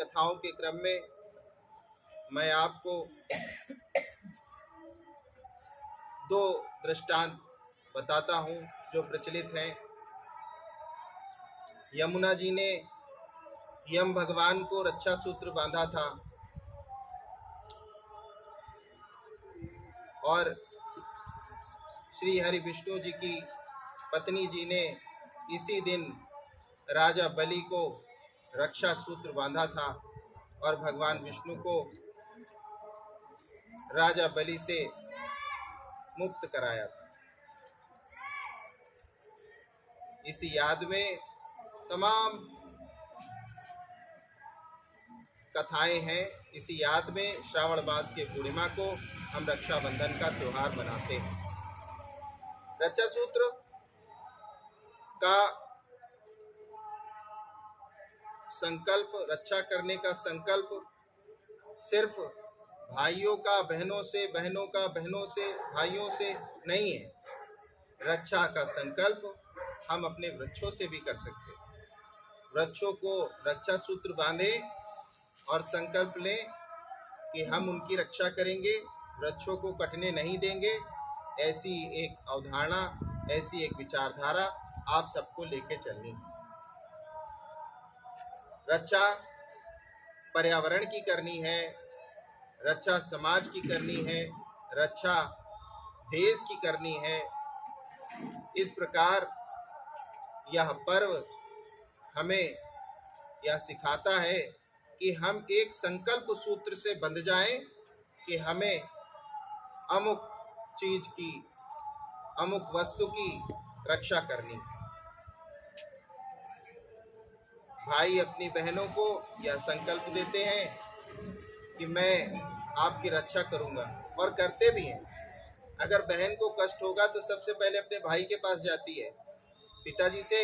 कथाओं के क्रम में मैं आपको दो दृष्टांत बताता हूँ जो प्रचलित हैं। यमुना जी ने यम भगवान को रक्षा सूत्र बांधा था और श्री हरि विष्णु जी की पत्नी जी ने इसी दिन राजा बलि को रक्षा सूत्र बांधा था और भगवान विष्णु को राजा बलि से मुक्त कराया था। इसी याद में तमाम कथाएं हैं। इसी याद में श्रावण मास के पूर्णिमा को हम रक्षाबंधन का त्योहार मनाते हैं। रक्षा सूत्र का संकल्प, रक्षा करने का संकल्प सिर्फ भाइयों का बहनों से, बहनों का बहनों से, भाइयों से नहीं है। रक्षा का संकल्प हम अपने वृक्षों से भी कर सकते हैं। वृक्षों को रक्षा सूत्र बांधें और संकल्प लें कि हम उनकी रक्षा करेंगे, वृक्षों को कटने नहीं देंगे। ऐसी एक अवधारणा, ऐसी एक विचारधारा आप सबको लेके चलनी है। रक्षा पर्यावरण की करनी है, रक्षा समाज की करनी है, रक्षा देश की करनी है। इस प्रकार यह पर्व हमें यह सिखाता है कि हम एक संकल्प सूत्र से बंध जाएं कि हमें अमुक चीज की, अमुक वस्तु की रक्षा करनी है। भाई अपनी बहनों को यह संकल्प देते हैं कि मैं आपकी रक्षा करूंगा, और करते भी हैं। अगर बहन को कष्ट होगा तो सबसे पहले अपने भाई के पास जाती है, पिताजी से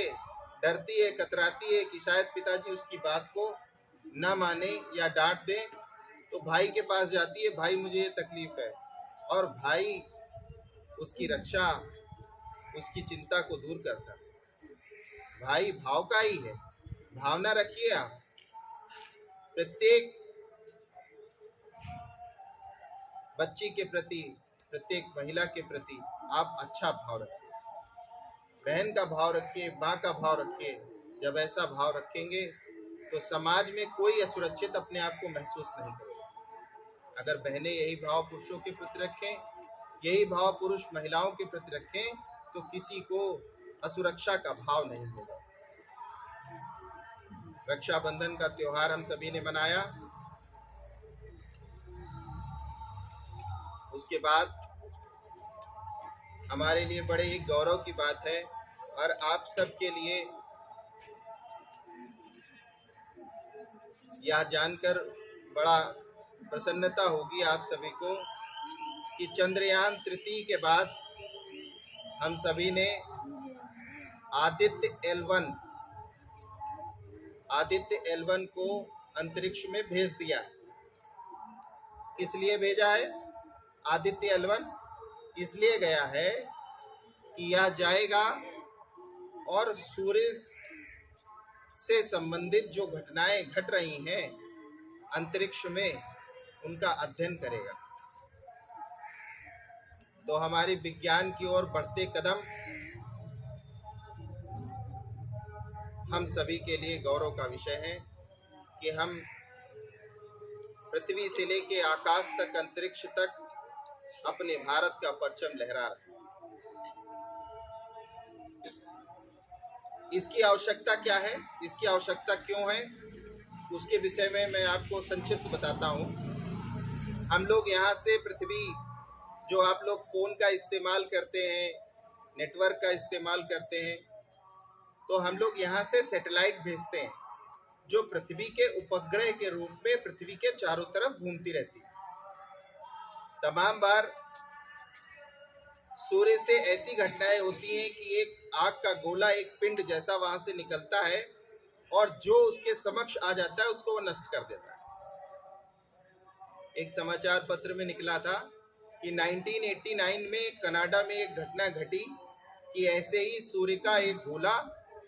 डरती है, कतराती है कि शायद पिताजी उसकी बात को ना माने या डांट दे, तो भाई के पास जाती है, भाई मुझे ये तकलीफ है, और भाई उसकी रक्षा, उसकी चिंता को दूर करता है। भाई भाव का ही है। भावना रखिए आप, प्रत्येक बच्ची के प्रति, प्रत्येक महिला के प्रति आप अच्छा भाव रखिए, बहन का भाव रखिए, माँ का भाव रखिए। जब ऐसा भाव रखेंगे तो समाज में कोई असुरक्षित अपने आप को महसूस नहीं करेगा। अगर बहनें यही भाव पुरुषों के प्रति रखें, यही भाव पुरुष महिलाओं के प्रति रखें, तो किसी को असुरक्षा का भाव नहीं होगा। रक्षाबंधन का त्योहार हम सभी ने मनाया। उसके बाद हमारे लिए बड़े ही गौरव की बात है और आप सबके लिए यह जानकर बड़ा प्रसन्नता होगी आप सभी को कि चंद्रयान 3 के बाद हम सभी ने आदित्य L1 को अंतरिक्ष में भेज दिया है। किस लिए भेजा है आदित्य L1? इसलिए गया है कि यह जाएगा और सूर्य से संबंधित जो घटनाएं घट रही हैं अंतरिक्ष में, उनका अध्ययन करेगा। तो हमारी विज्ञान की ओर बढ़ते कदम हम सभी के लिए गौरव का विषय है कि हम पृथ्वी से लेके आकाश तक, अंतरिक्ष तक अपने भारत का परचम लहरा रहे हैं। इसकी आवश्यकता क्या है, इसकी आवश्यकता क्यों है, उसके विषय में मैं आपको संक्षिप्त बताता हूँ। हम लोग यहाँ से पृथ्वी, जो आप लोग फ़ोन का इस्तेमाल करते हैं, नेटवर्क का इस्तेमाल करते हैं, तो हम लोग यहाँ से सैटेलाइट भेजते हैं जो पृथ्वी के उपग्रह के रूप में पृथ्वी के चारों तरफ घूमती रहती है। तमाम बार सूर्य से ऐसी घटनाएं होती हैं कि एक आग का गोला, एक पिंड जैसा वहां से निकलता है और जो उसके समक्ष आ जाता है उसको वो नष्ट कर देता है। एक समाचार पत्र में निकला था कि 1989 में कनाडा में एक घटना घटी कि ऐसे ही सूर्य का एक गोला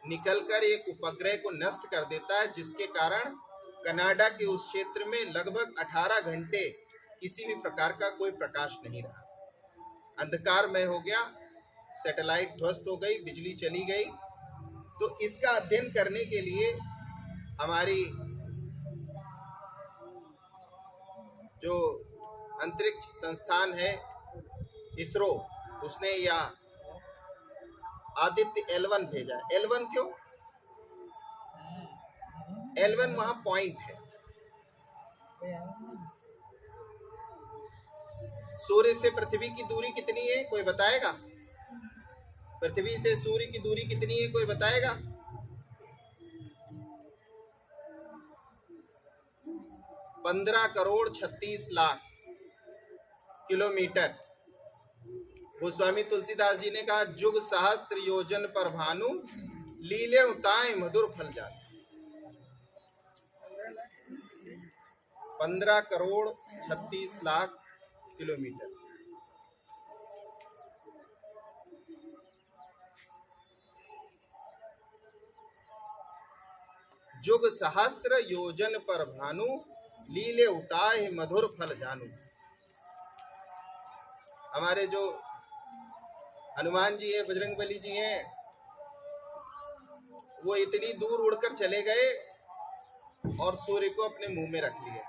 निकलकर एक उपग्रह को नष्ट कर देता है, जिसके कारण कनाडा के उस क्षेत्र में लगभग 18 घंटे किसी भी प्रकार का कोई प्रकाश नहीं रहा, अंधकारमय हो गया, सैटेलाइट ध्वस्त हो गई, बिजली चली गई। तो इसका अध्ययन करने के लिए हमारी जो अंतरिक्ष संस्थान है इसरो, उसने यह आदित्य L1 भेजा। L1 क्यों? L1 वहां पॉइंट है। सूर्य से पृथ्वी की दूरी कितनी है, कोई बताएगा? पृथ्वी से सूर्य की दूरी कितनी है, कोई बताएगा? 15,36,00,000 किलोमीटर। गोस्वामी तुलसीदास जी ने कहा, जुग सहस्त्र योजन पर भानु, लीले उताए मधुर फल जान। 15,36,00,000 किलोमीटर। जुग सहस्त्र योजन पर भानु, लीले उताए मधुर फल जानू। हमारे जो हनुमान जी है, बजरंगबली जी हैं, वो इतनी दूर उड़कर चले गए और सूर्य को अपने मुंह में रख लिया।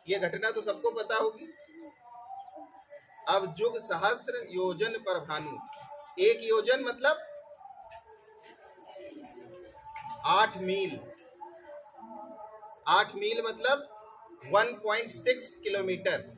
ये घटना तो सबको पता होगी। अब जुग सहस्त्र योजन पर भानु, एक योजन मतलब 8 मील, 8 मील मतलब 1.6 किलोमीटर।